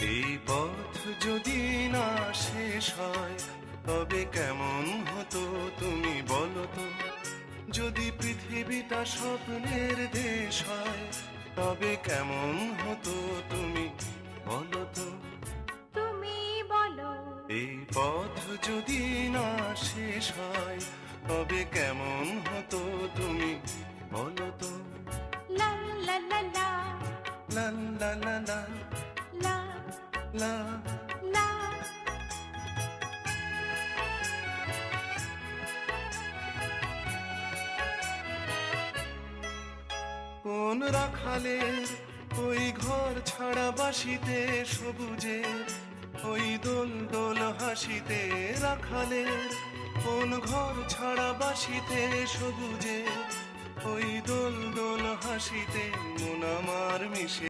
এই পথ যদি না শেষ হয় তবে কেমন হতো তুমি বলো তো। যদি পৃথিবীটা স্বপ্নের দেশ হয় তবে কেমন হতো তুমি বলো তো। তুমি বলো। এই পথ যদি না শেষ হয় তবে কেমন হতো তুমি বলো তো। লা লা লা লা লা লা লা লা লা লা। লা। কোন রাখালের ওই ঘর ছাড়া বাসিতে সবুজের ওই দোল দোল হাসিতে। রাখালের কোন ঘর ছাড়া বাসিতে সবুজের ওই দোল দোল হাসিতে। মন আমার মিশে